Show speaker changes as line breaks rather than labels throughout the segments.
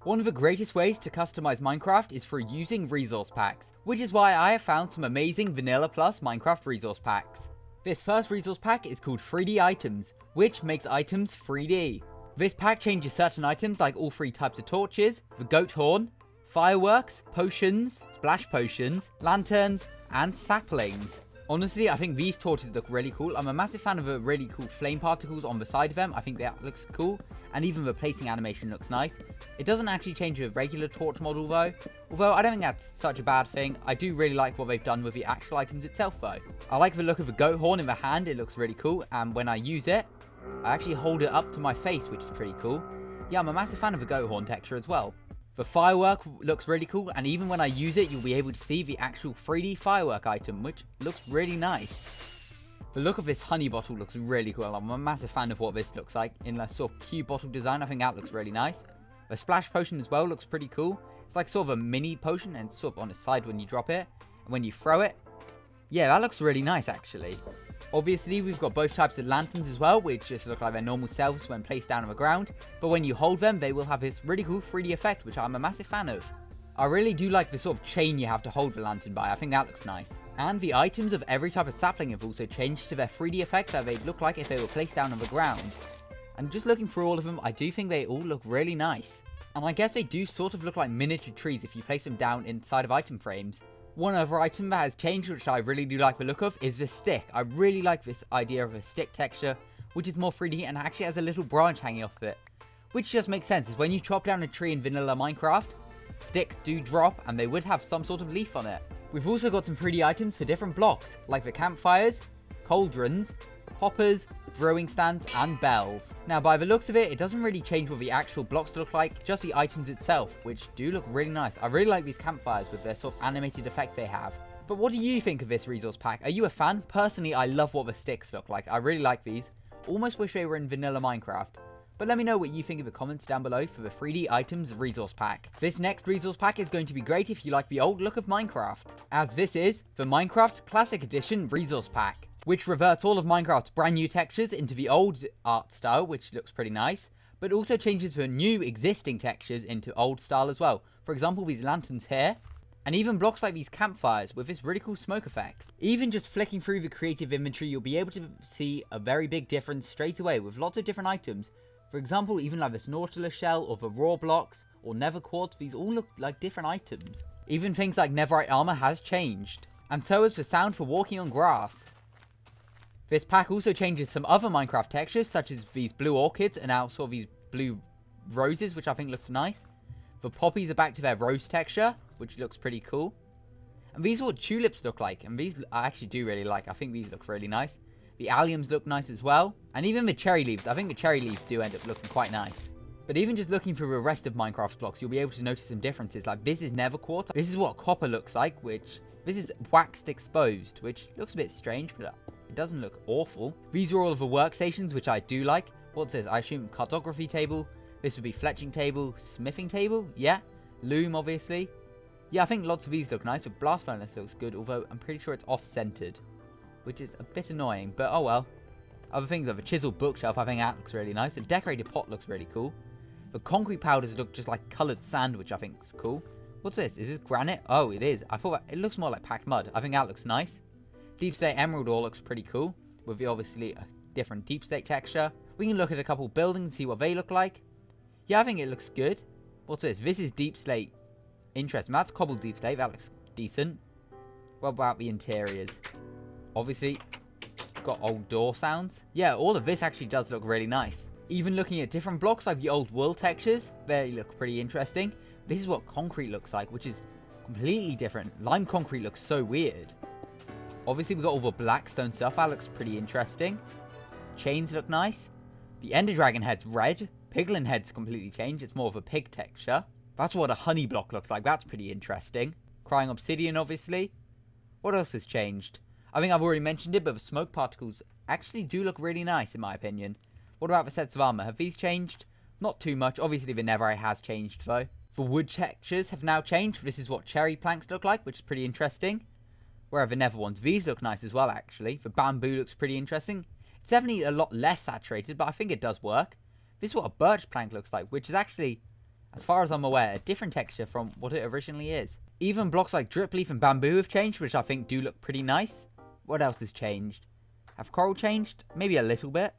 One of the greatest ways to customize Minecraft is through using resource packs, which is why I have found some amazing Vanilla Plus Minecraft resource packs. This first resource pack is called 3D Items, which makes items 3D. This pack changes certain items like all 3 types of torches, the goat horn, fireworks, potions, splash potions, lanterns, and saplings. Honestly, I think these torches look really cool. I'm a massive fan of the really cool flame particles on the side of them. I think that looks cool. And even the placing animation looks nice. It doesn't actually change the regular torch model though. Although I don't think that's such a bad thing. I do really like what they've done with the actual items itself though. I like the look of the goat horn in the hand. It looks really cool. And when I use it, I actually hold it up to my face, which is pretty cool. Yeah, I'm a massive fan of the goat horn texture as well. The firework looks really cool, and even when I use it, you'll be able to see the actual 3D firework item, which looks really nice. The look of this honey bottle looks really cool. I'm a massive fan of what this looks like in a sort of cube bottle design. I think that looks really nice. The splash potion as well looks pretty cool. It's like sort of a mini potion, and sort of on its side when you drop it, and when you throw it. Yeah, that looks really nice actually. Obviously, we've got both types of lanterns as well, which just look like their normal selves when placed down on the ground. But when you hold them, they will have this really cool 3D effect, which I'm a massive fan of. I really do like the sort of chain you have to hold the lantern by. I think that looks nice. And the items of every type of sapling have also changed to their 3D effect that they'd look like if they were placed down on the ground. And just looking through all of them, I do think they all look really nice. And I guess they do sort of look like miniature trees if you place them down inside of item frames. One other item that has changed, which I really do like the look of, is the stick. I really like this idea of a stick texture, which is more 3D and actually has a little branch hanging off it. Which just makes sense, is when you chop down a tree in vanilla Minecraft, sticks do drop and they would have some sort of leaf on it. We've also got some 3D items for different blocks, like the campfires, cauldrons, hoppers, throwing stands, and bells. Now, by the looks of it, it doesn't really change what the actual blocks look like, just the items itself, which do look really nice. I really like these campfires with their sort of animated effect they have. But what do you think of this resource pack? Are you a fan? Personally, I love what the sticks look like. I really like these. Almost wish they were in vanilla Minecraft. But let me know what you think in the comments down below for the 3D items resource pack. This next resource pack is going to be great if you like the old look of Minecraft, as this is the Minecraft Classic Edition resource pack, which reverts all of Minecraft's brand new textures into the old art style, which looks pretty nice, but also changes the new existing textures into old style as well. For example, these lanterns here, and even blocks like these campfires with this really cool smoke effect. Even just flicking through the creative inventory, you'll be able to see a very big difference straight away with lots of different items. For example, even like this Nautilus shell or the raw blocks or nether quartz, these all look like different items. Even things like netherite armor has changed. And so has the sound for walking on grass. This pack also changes some other Minecraft textures, such as these blue orchids and now sort of these blue roses, which I think looks nice. The poppies are back to their rose texture, which looks pretty cool. And these are what tulips look like, and these I actually do really like. I think these look really nice. The alliums look nice as well. And even the cherry leaves, I think the cherry leaves do end up looking quite nice. But even just looking through the rest of Minecraft's blocks, you'll be able to notice some differences. Like this is nether quartz. This is what copper looks like, which this is waxed exposed, which looks a bit strange, but it doesn't look awful. These are all of the workstations, which I do like. What's this? I assume cartography table. This would be fletching table, smithing table. Yeah. Loom, obviously. Yeah, I think lots of these look nice. The blast furnace looks good, although I'm pretty sure it's off-centered, which is a bit annoying, but oh well. Other things like the chiseled bookshelf, I think that looks really nice. The decorated pot looks really cool. The concrete powders look just like coloured sand, which I think is cool. What's this? Is this granite? Oh, it is. I thought it looks more like packed mud. I think that looks nice. Deep Slate Emerald ore looks pretty cool, with the obviously a different deep slate texture. We can look at a couple buildings and see what they look like. Yeah, I think it looks good. What's this? This is deep slate. Interesting. That's cobbled deep slate. That looks decent. What about the interiors? Obviously, got old door sounds. Yeah, all of this actually does look really nice. Even looking at different blocks like the old wool textures, they look pretty interesting. This is what concrete looks like, which is completely different. Lime concrete looks so weird. Obviously, we've got all the blackstone stuff. That looks pretty interesting. Chains look nice. The Ender Dragon head's red. Piglin head's completely changed. It's more of a pig texture. That's what a honey block looks like. That's pretty interesting. Crying obsidian, obviously. What else has changed? I think I've already mentioned it, but the smoke particles actually do look really nice, in my opinion. What about the sets of armor? Have these changed? Not too much. Obviously, the netherite has changed, though. The wood textures have now changed. This is what cherry planks look like, which is pretty interesting. Where are the nether ones? These look nice as well, actually. The bamboo looks pretty interesting. It's definitely a lot less saturated, but I think it does work. This is what a birch plank looks like, which is actually as far as I'm aware, a different texture from what it originally is. Even blocks like drip leaf and bamboo have changed, which I think do look pretty nice. What else has changed? Have coral changed? Maybe a little bit.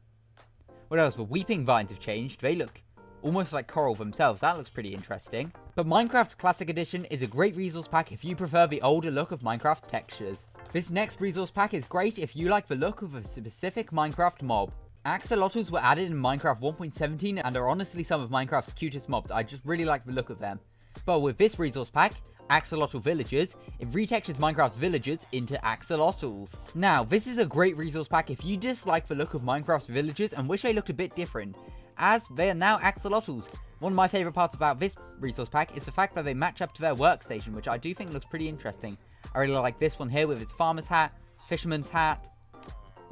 What else? The weeping vines have changed. They look almost like coral themselves. That looks pretty interesting. But Minecraft Classic Edition is a great resource pack if you prefer the older look of Minecraft's textures. This next resource pack is great if you like the look of a specific Minecraft mob. Axolotls were added in Minecraft 1.17 and are honestly some of Minecraft's cutest mobs. I just really like the look of them. But with this resource pack, Axtal Villagers, it retextures Minecraft's villagers into axolotls. Now, this is a great resource pack if you dislike the look of Minecraft's villagers and wish they looked a bit different, as they are now axolotls. One of my favourite parts about this resource pack is the fact that they match up to their workstation, which I do think looks pretty interesting. I really like this one here with its farmer's hat, fisherman's hat.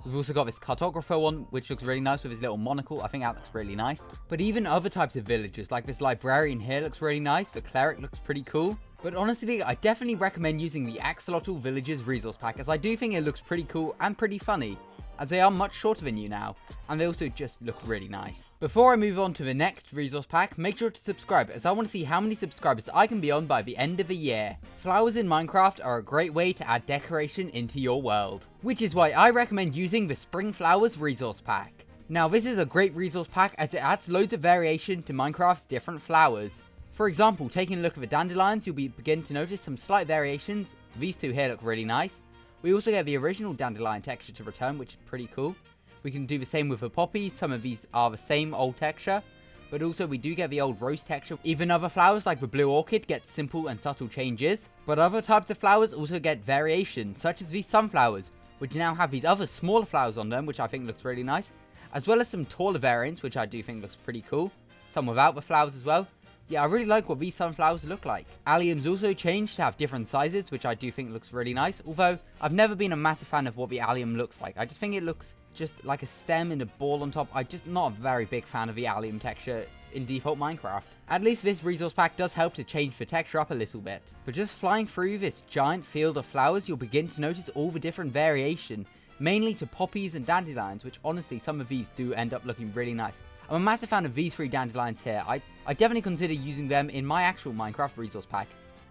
We've also got this cartographer one, which looks really nice with his little monocle. I think that looks really nice. But even other types of villagers, like this librarian here, looks really nice. The cleric looks pretty cool. But honestly, I definitely recommend using the Axolotl Villagers resource pack, as I do think it looks pretty cool and pretty funny, as they are much shorter than you now, and they also just look really nice. Before I move on to the next resource pack, make sure to subscribe, as I want to see how many subscribers I can be on by the end of the year. Flowers in Minecraft are a great way to add decoration into your world, which is why I recommend using the Spring Flowers resource pack. Now, this is a great resource pack as it adds loads of variation to Minecraft's different flowers. For example, taking a look at the dandelions, you'll begin to notice some slight variations. These two here look really nice. We also get the original dandelion texture to return, which is pretty cool. We can do the same with the poppies. Some of these are the same old texture, but also we do get the old rose texture. Even other flowers like the blue orchid get simple and subtle changes, but other types of flowers also get variation, such as these sunflowers, which now have these other smaller flowers on them, which I think looks really nice, as well as some taller variants, which I do think looks pretty cool. Some without the flowers as well. Yeah, I really like what these sunflowers look like. Alliums also changed to have different sizes, which I do think looks really nice. Although, I've never been a massive fan of what the allium looks like. I just think it looks just like a stem and a ball on top. I'm just not a very big fan of the allium texture in default Minecraft. At least this resource pack does help to change the texture up a little bit. But just flying through this giant field of flowers, you'll begin to notice all the different variation. Mainly to poppies and dandelions, which honestly, some of these do end up looking really nice. I'm a massive fan of these three dandelions here. I definitely consider using them in my actual Minecraft resource pack,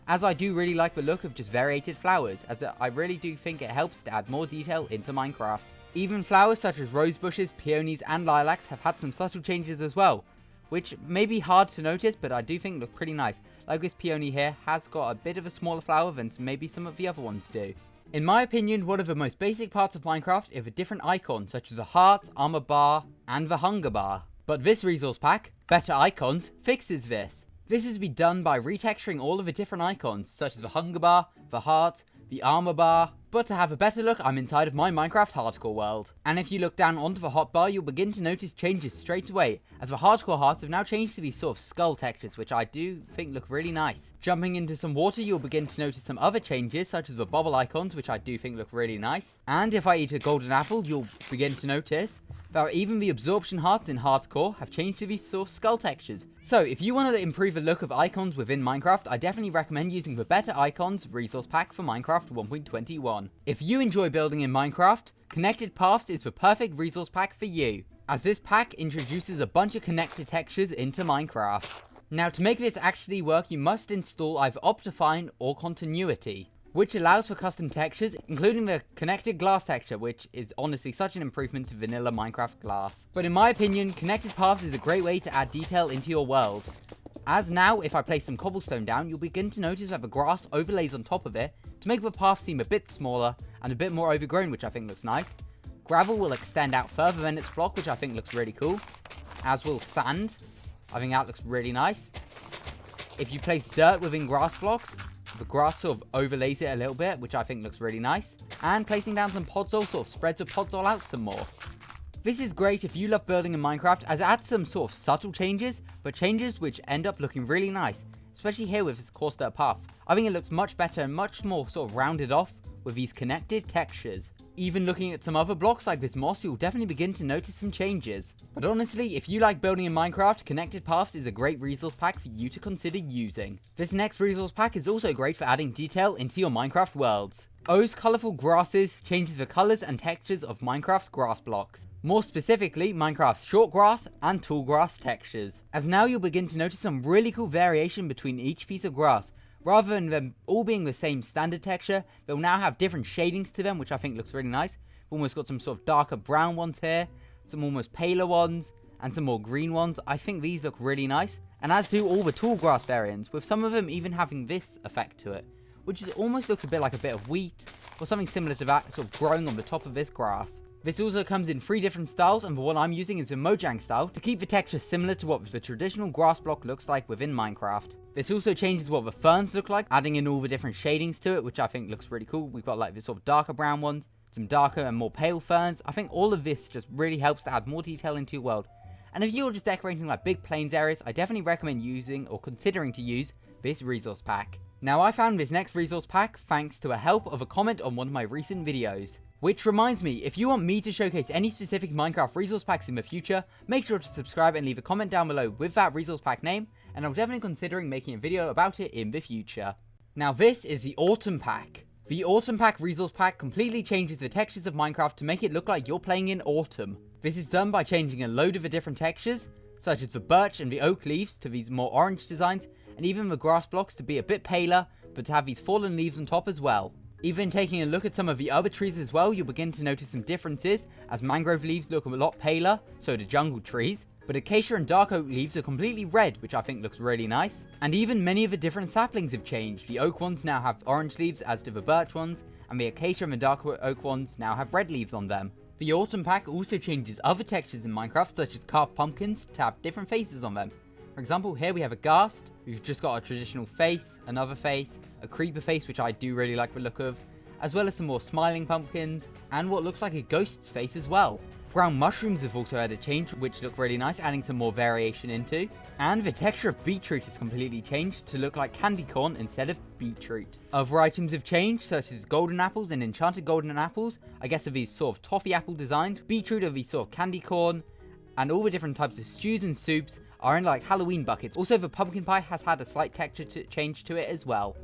as I do really like the look of just variated flowers, as I really do think it helps to add more detail into Minecraft. Even flowers such as rose bushes, peonies and lilacs have had some subtle changes as well, which may be hard to notice, but I do think look pretty nice. Like this peony here has got a bit of a smaller flower than maybe some of the other ones do. In my opinion, one of the most basic parts of Minecraft is the different icons, such as the heart, armor bar and the hunger bar. But this resource pack, Better Icons, fixes this. This is to be done by retexturing all of the different icons, such as the hunger bar, the heart, the armor bar. But to have a better look, I'm inside of my Minecraft hardcore world. And if you look down onto the hotbar, you'll begin to notice changes straight away, as the hardcore hearts have now changed to these sort of skull textures, which I do think look really nice. Jumping into some water, you'll begin to notice some other changes, such as the bubble icons, which I do think look really nice. And if I eat a golden apple, you'll begin to notice that even the absorption hearts in hardcore have changed to these sort of skull textures. So if you want to improve the look of icons within Minecraft, I definitely recommend using the Better Icons resource pack for Minecraft 1.21. If you enjoy building in Minecraft, Connected Paths is the perfect resource pack for you, as this pack introduces a bunch of connected textures into Minecraft. Now, to make this actually work, you must install either Optifine or Continuity, which allows for custom textures, including the connected glass texture, which is honestly such an improvement to vanilla Minecraft glass. But in my opinion, Connected Paths is a great way to add detail into your world. As now, if I place some cobblestone down, you'll begin to notice that the grass overlays on top of it to make the path seem a bit smaller and a bit more overgrown, which I think looks nice. Gravel will extend out further than its block, which I think looks really cool. As will sand. I think that looks really nice. If you place dirt within grass blocks, the grass sort of overlays it a little bit, which I think looks really nice. And placing down some podzol sort of spreads the podzol out some more. This is great if you love building in Minecraft, as it adds some sort of subtle changes, but changes which end up looking really nice, especially here with this coarse dirt path. I think it looks much better and much more sort of rounded off with these connected textures. Even looking at some other blocks like this moss, you'll definitely begin to notice some changes. But honestly, if you like building in Minecraft, Connected Paths is a great resource pack for you to consider using. This next resource pack is also great for adding detail into your Minecraft worlds. O's colourful grasses changes the colours and textures of Minecraft's grass blocks. More specifically, Minecraft's short grass and tall grass textures. As now you'll begin to notice some really cool variation between each piece of grass. Rather than them all being the same standard texture, they'll now have different shadings to them, which I think looks really nice. We've almost got some sort of darker brown ones here, some almost paler ones, and some more green ones. I think these look really nice. And as do all the tall grass variants, with some of them even having this effect to it, which almost looks a bit like a bit of wheat, or something similar to that, sort of growing on the top of this grass. This also comes in 3 different styles, and the one I'm using is the Mojang style, to keep the texture similar to what the traditional grass block looks like within Minecraft. This also changes what the ferns look like, adding in all the different shadings to it, which I think looks really cool. We've got like this sort of darker brown ones, some darker and more pale ferns. I think all of this just really helps to add more detail into your world. And if you're just decorating like big plains areas, I definitely recommend using or considering to use this resource pack. Now I found this next resource pack thanks to a help of a comment on one of my recent videos. Which reminds me, if you want me to showcase any specific Minecraft resource packs in the future, make sure to subscribe and leave a comment down below with that resource pack name, and I'm definitely considering making a video about it in the future. Now this is the Autumn Pack. The Autumn Pack resource pack completely changes the textures of Minecraft to make it look like you're playing in autumn. This is done by changing a load of the different textures, such as the birch and the oak leaves to these more orange designs, and even the grass blocks to be a bit paler, but to have these fallen leaves on top as well. Even taking a look at some of the other trees as well, you'll begin to notice some differences, as mangrove leaves look a lot paler, so do jungle trees, but acacia and dark oak leaves are completely red, which I think looks really nice. And even many of the different saplings have changed. The oak ones now have orange leaves, as do the birch ones, and the acacia and the dark oak ones now have red leaves on them. The Autumn Pack also changes other textures in Minecraft, such as carved pumpkins, to have different faces on them. For example, here we have a ghast, we've just got a traditional face, another face, a creeper face, which I do really like the look of, as well as some more smiling pumpkins, and what looks like a ghost's face as well. Brown mushrooms have also had a change, which look really nice, adding some more variation into. And the texture of beetroot has completely changed to look like candy corn instead of beetroot. Other items have changed, such as golden apples and enchanted golden apples. I guess are these sort of toffee apple designs. Beetroot are these sort of candy corn, and all the different types of stews and soups are in like Halloween buckets. Also, the pumpkin pie has had a slight texture change to it as well.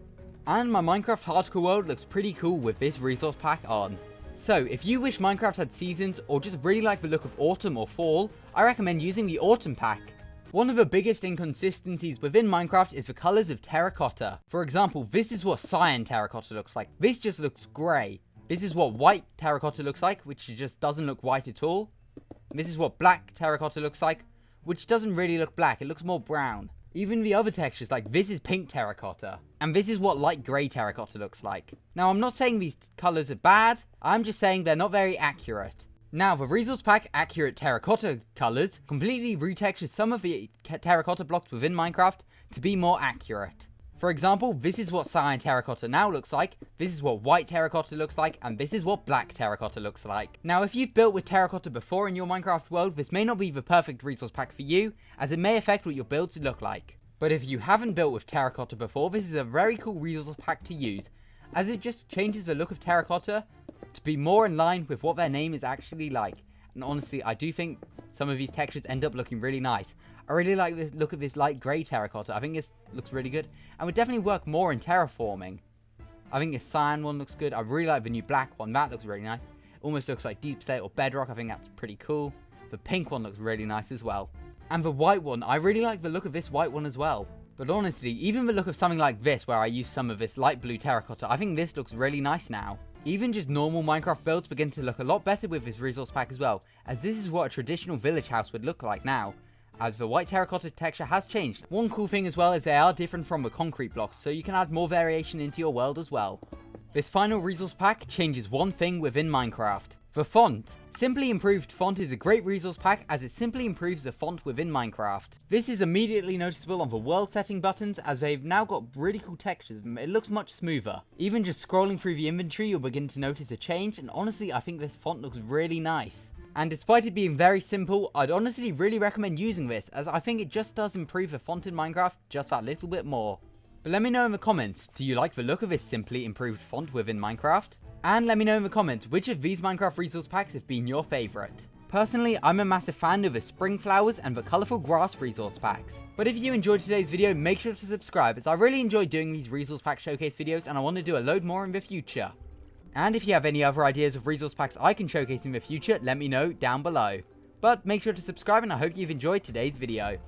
And my Minecraft hardcore world looks pretty cool with this resource pack on. So, if you wish Minecraft had seasons, or just really like the look of autumn or fall, I recommend using the Autumn Pack. One of the biggest inconsistencies within Minecraft is the colours of terracotta. For example, this is what cyan terracotta looks like. This just looks grey. This is what white terracotta looks like, which just doesn't look white at all. This is what black terracotta looks like, which doesn't really look black, it looks more brown. Even the other textures, like this is pink terracotta, and this is what light grey terracotta looks like. Now, I'm not saying these colours are bad, I'm just saying they're not very accurate. Now, the Resource Pack Accurate Terracotta colours completely retextures some of the terracotta blocks within Minecraft to be more accurate. For example, this is what cyan terracotta now looks like, this is what white terracotta looks like, and this is what black terracotta looks like. Now, if you've built with terracotta before in your Minecraft world, this may not be the perfect resource pack for you, as it may affect what your builds look like. But if you haven't built with terracotta before, this is a very cool resource pack to use, as it just changes the look of terracotta to be more in line with what their name is actually like. And honestly, I do think some of these textures end up looking really nice. I really like the look of this light grey terracotta. I think this looks really good, and would definitely work more in terraforming. I think this cyan one looks good. I really like the new black one. That looks really nice. Almost looks like deep slate or bedrock. I think that's pretty cool. The pink one looks really nice as well. And the white one, I really like the look of this white one as well. But honestly, even the look of something like this, where I use some of this light blue terracotta, I think this looks really nice now. Even just normal Minecraft builds begin to look a lot better with this resource pack as well, as this is what a traditional village house would look like now, as the white terracotta texture has changed. One cool thing as well is they are different from the concrete blocks, so you can add more variation into your world as well. This final resource pack changes one thing within Minecraft: the font. Simply Improved Font is a great resource pack as it simply improves the font within Minecraft. This is immediately noticeable on the world setting buttons, as they've now got really cool textures and it looks much smoother. Even just scrolling through the inventory, you'll begin to notice a change, and honestly I think this font looks really nice. And despite it being very simple, I'd honestly really recommend using this, as I think it just does improve the font in Minecraft just that little bit more. But let me know in the comments, do you like the look of this Simply Improved font within Minecraft? And let me know in the comments which of these Minecraft resource packs have been your favourite. Personally, I'm a massive fan of the spring flowers and the colourful grass resource packs. But if you enjoyed today's video, make sure to subscribe, as I really enjoy doing these resource pack showcase videos and I want to do a load more in the future. And if you have any other ideas of resource packs I can showcase in the future, let me know down below. But make sure to subscribe, and I hope you've enjoyed today's video.